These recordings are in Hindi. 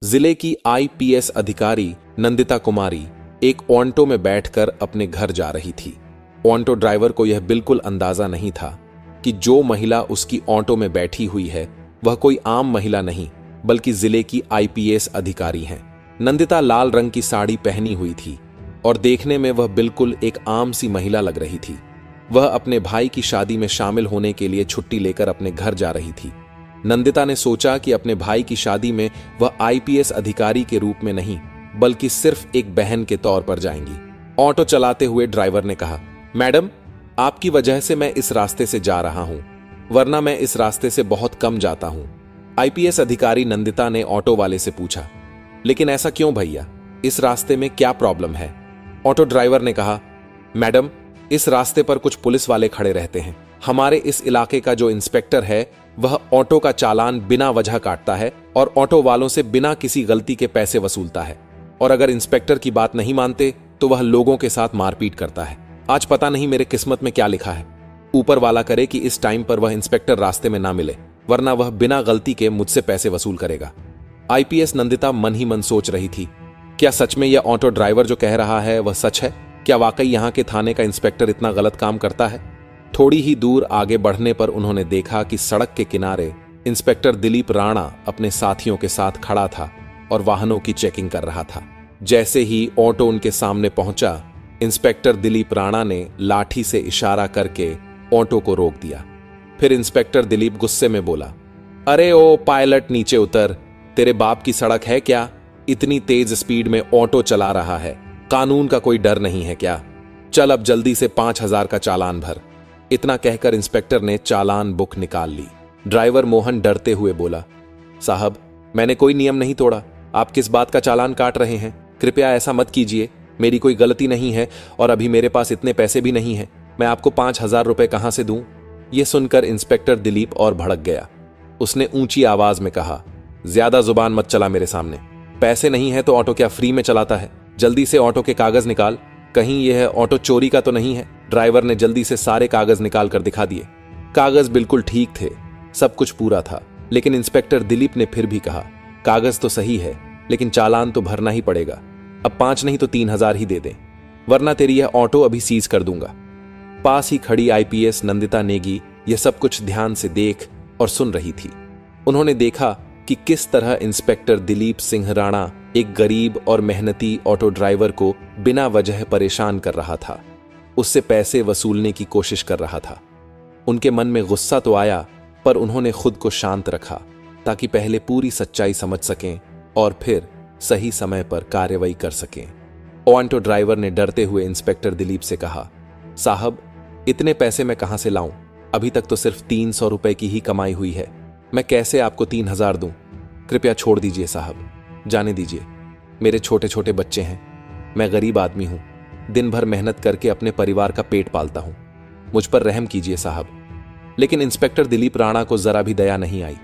जिले की आईपीएस अधिकारी नंदिता कुमारी एक ऑटो में बैठकर अपने घर जा रही थी। ऑटो ड्राइवर को यह बिल्कुल अंदाजा नहीं था कि जो महिला उसकी ऑटो में बैठी हुई है वह कोई आम महिला नहीं बल्कि जिले की आईपीएस अधिकारी हैं। नंदिता लाल रंग की साड़ी पहनी हुई थी और देखने में वह बिल्कुल एक आम सी महिला लग रही थी। वह अपने भाई की शादी में शामिल होने के लिए छुट्टी लेकर अपने घर जा रही थी। नंदिता ने सोचा कि अपने भाई की शादी में वह आईपीएस अधिकारी के रूप में नहीं बल्कि सिर्फ एक बहन के तौर पर जाएंगी। ऑटो चलाते हुए ड्राइवर ने कहा, मैडम, आपकी वजह से मैं इस रास्ते से जा रहा हूं, वरना मैं इस रास्ते से बहुत कम जाता हूं। आईपीएस अधिकारी नंदिता ने ऑटो वाले से पूछा, लेकिन ऐसा क्यों भैया, इस रास्ते में क्या प्रॉब्लम है? ऑटो ड्राइवर ने कहा, मैडम, इस रास्ते पर कुछ पुलिस वाले खड़े रहते हैं। हमारे इस इलाके का जो इंस्पेक्टर है वह ऑटो का चालान बिना वजह काटता है और ऑटो वालों से बिना किसी गलती के पैसे वसूलता है, और अगर इंस्पेक्टर की बात नहीं मानते तो वह लोगों के साथ मारपीट करता है। आज पता नहीं मेरे किस्मत में क्या लिखा है। ऊपर वाला करे कि इस टाइम पर वह इंस्पेक्टर रास्ते में ना मिले, वरना वह बिना गलती के मुझसे पैसे वसूल करेगा। आईपीएस नंदिता मन ही मन सोच रही थी, क्या सच में यह ऑटो ड्राइवर जो कह रहा है वह सच है? क्या वाकई यहां के थाने का इंस्पेक्टर इतना गलत काम करता है? थोड़ी ही दूर आगे बढ़ने पर उन्होंने देखा कि सड़क के किनारे इंस्पेक्टर दिलीप राणा अपने साथियों के साथ खड़ा था और वाहनों की चेकिंग कर रहा था। जैसे ही ऑटो उनके सामने पहुंचा, इंस्पेक्टर दिलीप राणा ने लाठी से इशारा करके ऑटो को रोक दिया। फिर इंस्पेक्टर दिलीप गुस्से में बोला, अरे ओ पायलट, नीचे उतर। तेरे बाप की सड़क है क्या? इतनी तेज स्पीड में ऑटो चला रहा है, कानून का कोई डर नहीं है क्या? चल अब जल्दी से 5,000 का चालान भर। इतना कहकर इंस्पेक्टर ने चालान बुक निकाल ली। ड्राइवर मोहन डरते हुए बोला, साहब, मैंने कोई नियम नहीं तोड़ा, आप किस बात का चालान काट रहे हैं? कृपया ऐसा मत कीजिए, मेरी कोई गलती नहीं है और अभी मेरे पास इतने पैसे भी नहीं हैं। मैं आपको 5,000 रुपए कहां से दूं? यह सुनकर इंस्पेक्टर दिलीप और भड़क गया। उसने ऊंची आवाज में कहा, ज्यादा जुबान मत चला मेरे सामने। पैसे नहीं है तो ऑटो क्या फ्री में चलाता है? जल्दी से ऑटो के कागज निकाल, कहीं यह ऑटो चोरी का तो नहीं है? ड्राइवर ने जल्दी से सारे कागज निकाल कर दिखा दिए। कागज बिल्कुल ठीक थे, सब कुछ पूरा था, लेकिन इंस्पेक्टर दिलीप ने फिर भी कहा, कागज तो सही है लेकिन चालान तो भरना ही पड़ेगा। अब 5 नहीं तो 3,000 ही दे दें, वरना तेरी यह ऑटो अभी सीज कर दूंगा। पास ही खड़ी आईपीएस नंदिता नेगी यह सब कुछ ध्यान से देख और सुन रही थी। उन्होंने देखा कि किस तरह इंस्पेक्टर दिलीप सिंह राणा एक गरीब और मेहनती ऑटो ड्राइवर को बिना वजह परेशान कर रहा था, उससे पैसे वसूलने की कोशिश कर रहा था। उनके मन में गुस्सा तो आया, पर उन्होंने खुद को शांत रखा ताकि पहले पूरी सच्चाई समझ सकें और फिर सही समय पर कार्रवाई कर सकें। ऑटो ड्राइवर ने डरते हुए इंस्पेक्टर दिलीप से कहा, साहब, इतने पैसे मैं कहां से लाऊं? अभी तक तो सिर्फ 300 रुपए की ही कमाई हुई है, मैं कैसे आपको 3,000 दूं? कृपया छोड़ दीजिए साहब, जाने दीजिए। मेरे छोटे छोटे बच्चे हैं, मैं गरीब आदमी हूं, दिन भर मेहनत करके अपने परिवार का पेट पालता हूं, मुझ पर रहम कीजिए साहब। लेकिन इंस्पेक्टर दिलीप राणा को जरा भी दया नहीं आई।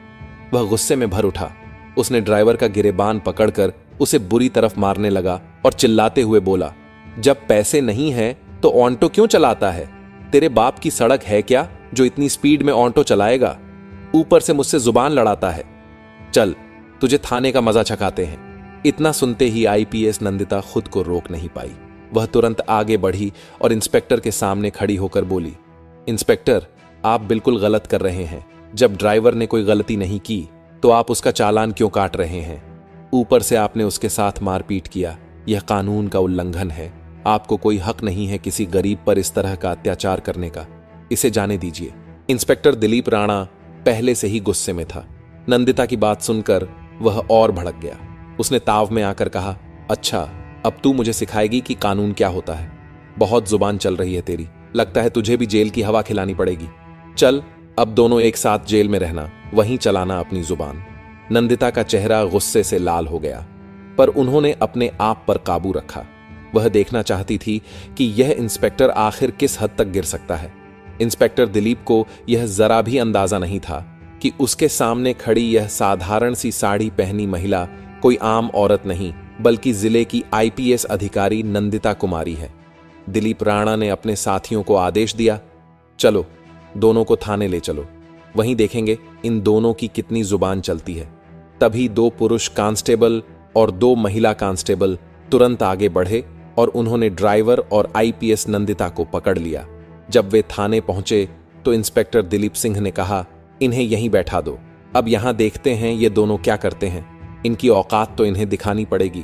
वह गुस्से में भर उठा। उसने ड्राइवर का गिरेबान पकड़कर उसे बुरी तरफ मारने लगा और चिल्लाते हुए बोला, जब पैसे नहीं है तो ऑटो क्यों चलाता है? तेरे बाप की सड़क है क्या जो इतनी स्पीड में ऑटो चलाएगा? ऊपर से मुझसे जुबान लड़ाता है। चल, तुझे थाने का मजा चखाते हैं। इतना सुनते ही आईपीएस नंदिता खुद को रोक नहीं पाई। वह तुरंत आगे बढ़ी और इंस्पेक्टर के सामने खड़ी होकर बोली, इंस्पेक्टर, आप बिल्कुल गलत कर रहे हैं। जब ड्राइवर ने कोई गलती नहीं की तो आप उसका चालान क्यों काट रहे हैं? ऊपर से आपने उसके साथ मारपीट किया, यह कानून का उल्लंघन है। आपको कोई हक नहीं है किसी गरीब पर इस तरह का अत्याचार करने का, इसे जाने दीजिए। इंस्पेक्टर दिलीप राणा पहले से ही गुस्से में था। नंदिता की बात सुनकर वह और भड़क गया। उसने ताव में आकर कहा, अच्छा, अब तू मुझे सिखाएगी कि कानून क्या होता है? बहुत जुबान चल रही है तेरी, लगता है तुझे भी जेल की हवा खिलानी पड़ेगी। चल, अब दोनों एक साथ जेल में रहना, वहीं चलाना अपनी जुबान। नंदिता का चेहरा गुस्से से लाल हो गया, पर उन्होंने अपने आप पर काबू रखा। वह देखना चाहती थी कि यह इंस्पेक्टर आखिर किस हद तक गिर सकता है। इंस्पेक्टर दिलीप को यह जरा भी अंदाजा नहीं था कि उसके सामने खड़ी यह साधारण सी साड़ी पहनी महिला कोई आम औरत नहीं बल्कि जिले की आईपीएस अधिकारी नंदिता कुमारी है। दिलीप राणा ने अपने साथियों को आदेश दिया, चलो, दोनों को थाने ले चलो, वहीं देखेंगे इन दोनों की कितनी जुबान चलती है। तभी 2 पुरुष कांस्टेबल और 2 महिला कांस्टेबल तुरंत आगे बढ़े और उन्होंने ड्राइवर और आईपीएस नंदिता को पकड़ लिया। जब वे थाने पहुंचे तो इंस्पेक्टर दिलीप सिंह ने कहा, इन्हें यहीं बैठा दो, अब यहां देखते हैं ये दोनों क्या करते हैं, इनकी औकात तो इन्हें दिखानी पड़ेगी।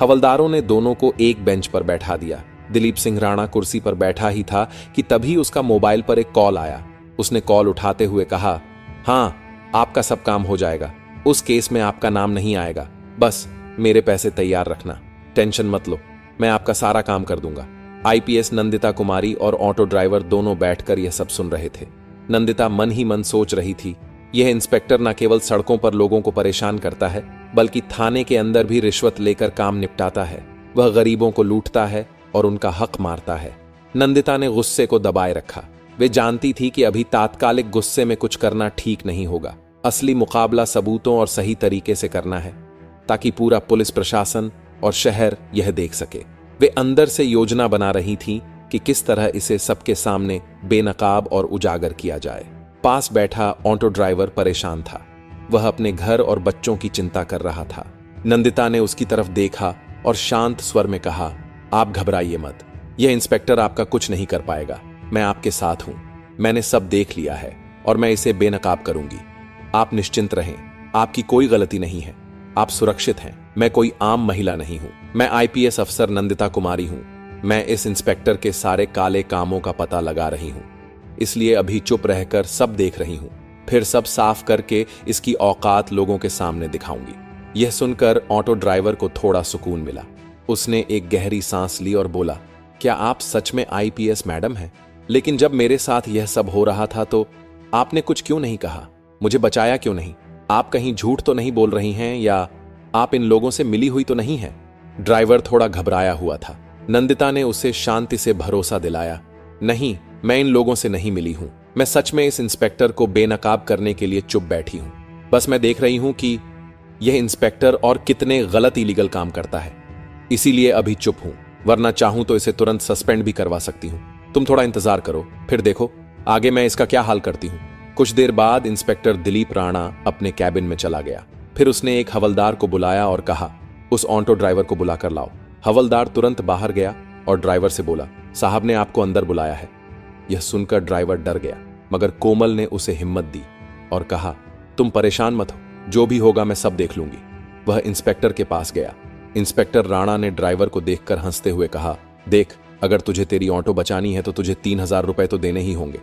हवलदारों ने दोनों को एक बेंच पर बैठा दिया। दिलीप सिंह राणा कुर्सी पर बैठा ही था कि तभी उसका मोबाइल पर एक कॉल आया। उसने कॉल उठाते हुए कहा, हाँ, आपका सब काम हो जाएगा, उस केस में आपका नाम नहीं आएगा, बस मेरे पैसे तैयार रखना, टेंशन मत लो, मैं आपका सारा काम कर दूंगा। आईपीएस नंदिता कुमारी और ऑटो ड्राइवर दोनों बैठकर यह सब सुन रहे थे। नंदिता मन ही मन सोच रही थी, यह इंस्पेक्टर न केवल सड़कों पर लोगों को परेशान करता है, बल्कि थाने के अंदर भी रिश्वत लेकर काम निपटाता है। वह गरीबों को लूटता है और उनका हक मारता है। नंदिता ने गुस्से को दबाए रखा। वे जानती थी कि अभी तात्कालिक गुस्से में कुछ करना ठीक नहीं होगा। असली मुकाबला सबूतों और सही तरीके से करना है, ताकि पूरा पुलिस प्रशासन और शहर यह देख सके। वे अंदर से योजना बना रही थी कि किस तरह इसे सबके सामने बेनकाब और उजागर किया जाए। पास बैठा ऑटो ड्राइवर परेशान था। वह अपने घर और बच्चों की चिंता कर रहा था। नंदिता ने उसकी तरफ देखा और शांत स्वर में कहा, आप घबराइए मत, यह इंस्पेक्टर आपका कुछ नहीं कर पाएगा, मैं आपके साथ हूं, मैंने सब देख लिया है और मैं इसे बेनकाब करूंगी। आप निश्चिंत रहें, आपकी कोई गलती नहीं है, आप सुरक्षित हैं। मैं कोई आम महिला नहीं हूं, मैं आईपीएस अफसर नंदिता कुमारी हूं। मैं इस इंस्पेक्टर के सारे काले कामों का पता लगा रही हूं, इसलिए अभी चुप रहकर सब देख रही हूं, फिर सब साफ करके इसकी औकात लोगों के सामने दिखाऊंगी। यह सुनकर ऑटो ड्राइवर को थोड़ा सुकून मिला। उसने एक गहरी सांस ली और बोला, क्या आप सच में आईपीएस मैडम हैं? लेकिन जब मेरे साथ यह सब हो रहा था तो आपने कुछ क्यों नहीं कहा? मुझे बचाया क्यों नहीं? आप कहीं झूठ तो नहीं बोल रही हैं या आप इन लोगों से मिली हुई तो नहीं है? ड्राइवर थोड़ा घबराया हुआ था। नंदिता ने उसे शांति से भरोसा दिलाया, नहीं, मैं इन लोगों से नहीं मिली हूं, मैं सच में इस इंस्पेक्टर को बेनकाब करने के लिए चुप बैठी हूं। बस मैं देख रही हूं कि यह इंस्पेक्टर और कितने गलत इलीगल काम करता है, इसीलिए अभी चुप हूं, वरना चाहूं तो इसे तुरंत सस्पेंड भी करवा सकती हूं। तुम थोड़ा इंतजार करो, फिर देखो आगे मैं इसका क्या हाल करती हूं। कुछ देर बाद इंस्पेक्टर दिलीप राणा अपने कैबिन में चला गया। फिर उसने एक हवलदार को बुलाया और कहा, उस ऑटो ड्राइवर को बुलाकर लाओ। हवलदार तुरंत बाहर गया और ड्राइवर से बोला, साहब ने आपको अंदर बुलाया है। यह सुनकर ड्राइवर डर गया, मगर कोमल ने उसे हिम्मत दी और कहा, तुम परेशान मत हो, जो भी होगा मैं सब देख लूंगी। वह इंस्पेक्टर के पास गया। इंस्पेक्टर राणा ने ड्राइवर को देखकर हंसते हुए कहा, देख, अगर तुझे तेरी ऑटो बचानी है तो तुझे 3000 रुपए तो देने ही होंगे,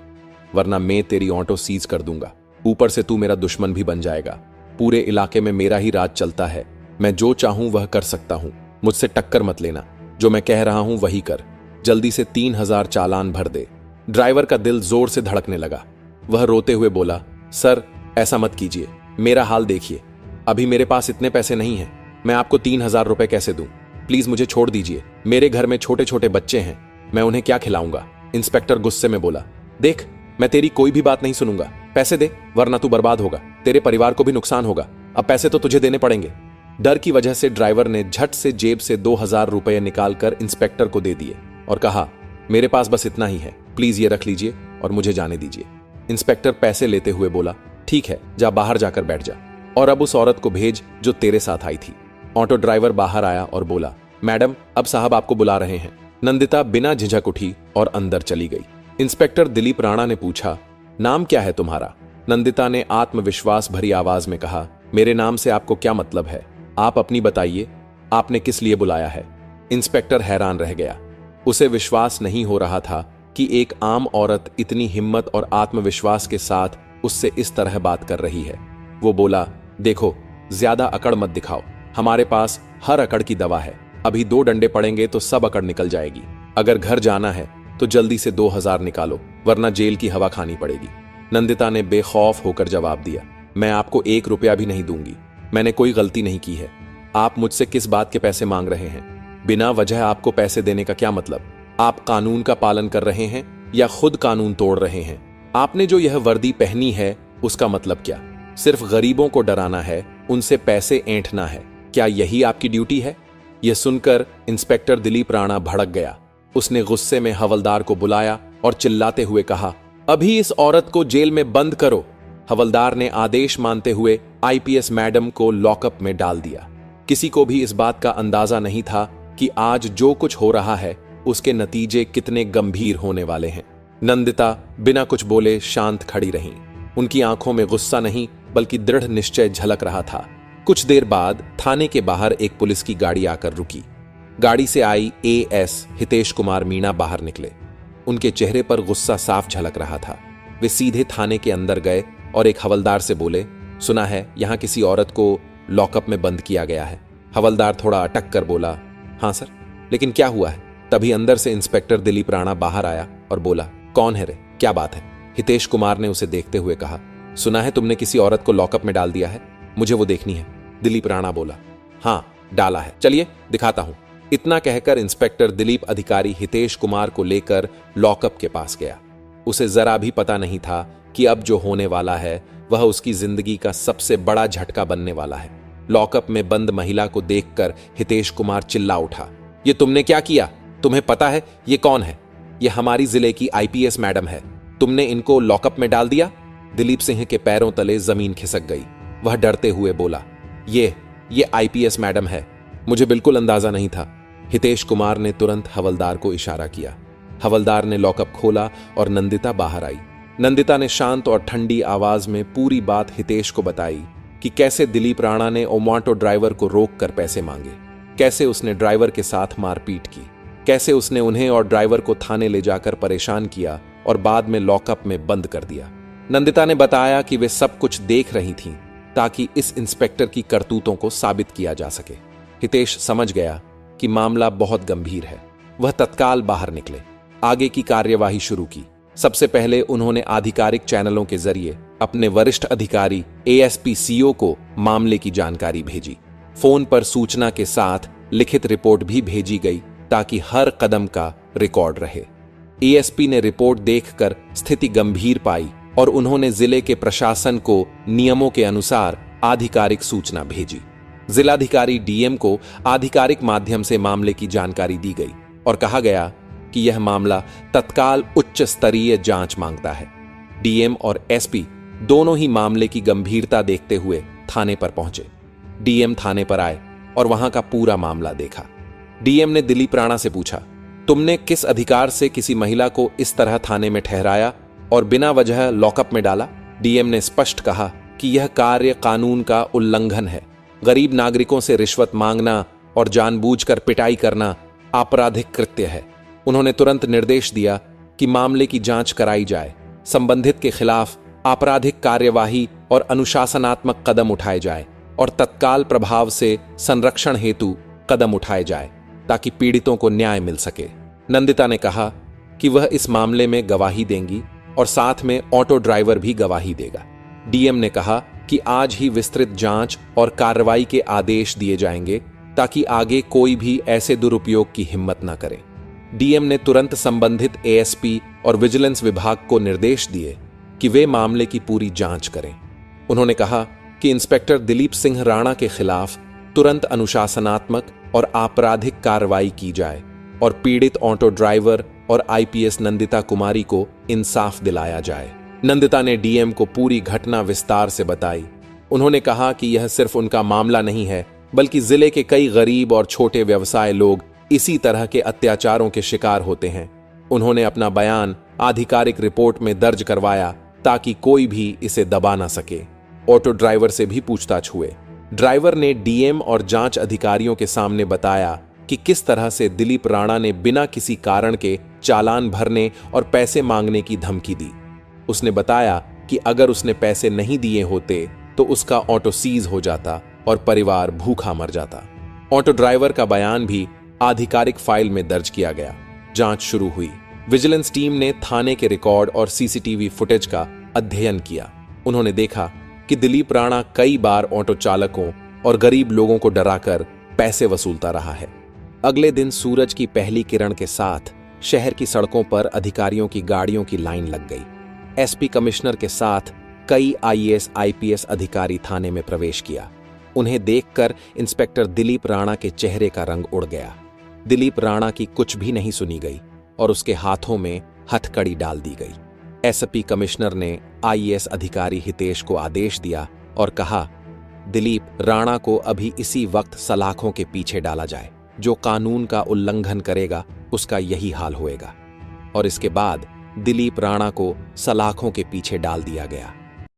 वरना मैं तेरी ऑटो सीज कर दूंगा। ऊपर से तू मेरा दुश्मन भी बन जाएगा। पूरे इलाके में मेरा ही राज चलता है, मैं जो चाहूं वह कर सकता हूं, मुझसे टक्कर मत लेना, जो मैं कह रहा हूं वही कर। जल्दी से 3000 चालान भर दे। ड्राइवर का दिल जोर से धड़कने लगा। वह रोते हुए बोला, सर ऐसा मत कीजिए, मेरा हाल देखिए, अभी मेरे पास इतने पैसे नहीं हैं, मैं आपको 3000 रुपए कैसे दूं? प्लीज मुझे छोड़ दीजिए, मेरे घर में छोटे छोटे बच्चे हैं, मैं उन्हें क्या खिलाऊंगा? इंस्पेक्टर गुस्से में बोला, देख, मैं तेरी कोई भी बात नहीं सुनूंगा, पैसे दे, वरना तू बर्बाद होगा, तेरे परिवार को भी नुकसान होगा। अब पैसे तो तुझे देने पड़ेंगे। डर की वजह से ड्राइवर ने झट से जेब से 2000 रुपए निकालकर इंस्पेक्टर को दे दिए और कहा, मेरे पास बस इतना ही है, प्लीज ये रख लीजिए और मुझे जाने दीजिए। इंस्पेक्टर पैसे लेते हुए बोला, ठीक है, जा बाहर जाकर बैठ जा, और अब उस औरत को भेज जो तेरे साथ आई थी। ऑटो ड्राइवर बाहर आया और बोला, मैडम, अब साहब आपको बुला रहे हैं। नंदिता बिना झिझक उठी और अंदर चली गई। इंस्पेक्टर दिलीप राणा ने पूछा, नाम क्या है तुम्हारा? नंदिता ने आत्मविश्वास भरी आवाज में कहा, मेरे नाम से आपको क्या मतलब है? आप अपनी बताइए, आपने किस लिए बुलाया है? इंस्पेक्टर हैरान रह गया। उसे विश्वास नहीं हो रहा था कि एक आम औरत इतनी हिम्मत और आत्मविश्वास के साथ उससे इस तरह बात कर रही है। वो बोला, देखो, ज्यादा अकड़ मत दिखाओ, हमारे पास हर अकड़ की दवा है, अभी 2 डंडे पड़ेंगे तो सब अकड़ निकल जाएगी। अगर घर जाना है तो जल्दी से 2000 निकालो, वरना जेल की हवा खानी पड़ेगी। नंदिता ने बेखौफ होकर जवाब दिया, मैं आपको 1 रुपया भी नहीं दूंगी, मैंने कोई गलती नहीं की है। आप मुझसे किस बात के पैसे मांग रहे हैं? बिना वजह आपको पैसे देने का क्या मतलब? आप कानून का पालन कर रहे हैं या खुद कानून तोड़ रहे हैं? आपने जो यह वर्दी पहनी है उसका मतलब क्या? सिर्फ गरीबों को डराना है, उनसे पैसे ऐंठना है, क्या यही आपकी ड्यूटी है? यह सुनकर इंस्पेक्टर दिलीप राणा भड़क गया। उसने गुस्से में हवलदार को बुलाया और चिल्लाते हुए कहा, अभी इस औरत को जेल में बंद करो। हवलदार ने आदेश मानते हुए आईपीएस मैडम को लॉकअप में डाल दिया। किसी को भी इस बात का अंदाजा नहीं था कि आज जो कुछ हो रहा है उसके नतीजे कितने गंभीर होने वाले हैं। नंदिता बिना कुछ बोले शांत खड़ी रहीं। उनकी आंखों में गुस्सा नहीं बल्कि दृढ़ निश्चय झलक रहा था। कुछ देर बाद थाने के बाहर एक पुलिस की गाड़ी आकर रुकी। गाड़ी से आई एएस हितेश कुमार मीणा बाहर निकले। उनके चेहरे पर गुस्सा साफ झलक रहा था। वे सीधे थाने के अंदर गए और एक हवलदार से बोले, सुना है यहां किसी औरत को लॉकअप में बंद किया गया है। हवलदार थोड़ा अटक कर बोला, हां सर, लेकिन क्या हुआ है? तभी अंदर से इंस्पेक्टर दिलीप राणा बाहर आया और बोला, कौन है रे, क्या बात है? हितेश कुमार ने उसे देखते हुए कहा, सुना है तुमने किसी औरत को लॉकअप में डाल दिया है, मुझे वो देखनी है। दिलीप राणा बोला, हां डाला है, चलिए दिखाता हूं। इतना कहकर इंस्पेक्टर दिलीप अधिकारी हितेश कुमार को लेकर लॉकअप के पास गया। उसे जरा भी पता नहीं था कि अब जो होने वाला है वह उसकी जिंदगी का सबसे बड़ा झटका बनने वाला है। लॉकअप में बंद महिला को देखकर हितेश कुमार चिल्ला उठा, ये तुमने क्या किया? तुम्हें पता है ये कौन है? ये हमारी जिले की आईपीएस मैडम है। तुमने इनको लॉकअप में डाल दिया। दिलीप सिंह के पैरों तले जमीन खिसक गई। वह डरते हुए बोला, ये आईपीएस मैडम है, मुझे बिल्कुल अंदाजा नहीं था। हितेश कुमार ने तुरंत हवलदार को इशारा किया। हवलदार ने लॉकअप खोला और नंदिता बाहर आई। नंदिता ने शांत और ठंडी आवाज में पूरी बात हितेश को बताई कि कैसे दिलीप राणा ने ओमांटो ड्राइवर को रोककर पैसे मांगे, कैसे उसने ड्राइवर के साथ मारपीट की, कैसे उसने उन्हें और ड्राइवर को थाने ले जाकर परेशान किया और बाद में लॉकअप में बंद कर दिया। नंदिता ने बताया कि वे सब कुछ देख रही थीं ताकि इस इंस्पेक्टर की करतूतों को साबित किया जा सके। हितेश समझ गया कि मामला बहुत गंभीर है। वह तत्काल बाहर निकले, आगे की कार्यवाही शुरू की। सबसे पहले उन्होंने आधिकारिक चैनलों के जरिए अपने वरिष्ठ अधिकारी एएसपी सीओ को मामले की जानकारी भेजी। फोन पर सूचना के साथ लिखित रिपोर्ट भी भेजी गई ताकि हर कदम का रिकॉर्ड रहे। एएसपी ने रिपोर्ट देखकर स्थिति गंभीर पाई और उन्होंने जिले के प्रशासन को नियमों के अनुसार आधिकारिक सूचना भेजी। जिलाधिकारी डीएम को आधिकारिक माध्यम से मामले की जानकारी दी गई और कहा गया कि यह मामला तत्काल उच्च स्तरीय जांच मांगता है। डीएम और एसपी दोनों ही मामले की गंभीरता देखते हुए थाने पर पहुंचे। डीएम थाने पर आए और वहां का पूरा मामला देखा। डीएम ने दिलीप राणा से पूछा, तुमने किस अधिकार से किसी महिला को इस तरह थाने में ठहराया और बिना वजह लॉकअप में डाला? डीएम ने स्पष्ट कहा कि यह कार्य कानून का उल्लंघन है। गरीब नागरिकों से रिश्वत मांगना और जानबूझकर पिटाई करना आपराधिक कृत्य है। उन्होंने तुरंत निर्देश दिया कि मामले की जांच कराई जाए, संबंधित के खिलाफ आपराधिक कार्यवाही और अनुशासनात्मक कदम उठाए जाए और तत्काल प्रभाव से संरक्षण हेतु कदम उठाए जाए ताकि पीड़ितों को न्याय मिल सके। नंदिता ने कहा कि वह इस मामले में गवाही देंगी और साथ में ऑटो ड्राइवर भी गवाही देगा। डीएम ने कहा कि आज ही विस्तृत जांच और कार्रवाई के आदेश दिए जाएंगे ताकि आगे कोई भी ऐसे दुरुपयोग की हिम्मत न करे। डीएम ने तुरंत संबंधित एएसपी और विजिलेंस विभाग को निर्देश दिए कि वे मामले की पूरी जांच करें। उन्होंने कहा कि इंस्पेक्टर दिलीप सिंह राणा के खिलाफ तुरंत अनुशासनात्मक और आपराधिक कार्रवाई की जाए और पीड़ित ऑटो ड्राइवर और आईपीएस नंदिता कुमारी को इंसाफ दिलाया जाए। नंदिता ने डीएम को पूरी घटना विस्तार से बताई। उन्होंने कहा कि यह सिर्फ उनका मामला नहीं है, बल्कि जिले के कई गरीब और छोटे व्यवसाय लोग इसी तरह के अत्याचारों के शिकार होते हैं। उन्होंने अपना बयान आधिकारिक रिपोर्ट में दर्ज करवाया ताकि कोई भी इसे दबा ना सके। ऑटो ड्राइवर से भी पूछताछ हुए। ड्राइवर ने डीएम और जांच अधिकारियों के सामने बताया कि किस तरह से दिलीप राणा ने बिना किसी कारण के चालान भरने और पैसे मांगने की धमकी दी। उसने बताया कि अगर उसने पैसे नहीं दिए होते तो उसका ऑटो सीज हो जाता और परिवार भूखा मर जाता। ऑटो ड्राइवर का बयान भी आधिकारिक फाइल में दर्ज किया गया। जांच शुरू हुई। विजिलेंस टीम ने थाने के रिकॉर्ड और सीसीटीवी फुटेज का अध्ययन किया। उन्होंने देखा कि दिलीप राणा कई बार ऑटो चालकों और गरीब लोगों को डराकर पैसे वसूलता रहा है। अगले दिन सूरज की पहली किरण के साथ शहर की सड़कों पर अधिकारियों की गाड़ियों की लाइन लग गई। एसपी कमिश्नर के साथ कई आईएएस आईपीएस अधिकारी थाने में प्रवेश किया। उन्हें देखकर इंस्पेक्टर दिलीप राणा के चेहरे का रंग उड़ गया। दिलीप राणा की कुछ भी नहीं सुनी गई और उसके हाथों में हथकड़ी डाल दी गई। एसपी कमिश्नर ने आईएएस अधिकारी हितेश को आदेश दिया और कहा दिलीप राणा को अभी इसी वक्त सलाखों के पीछे डाला जाए। जो कानून का उल्लंघन करेगा उसका यही हाल होएगा। और इसके बाद दिलीप राणा को सलाखों के पीछे डाल दिया गया।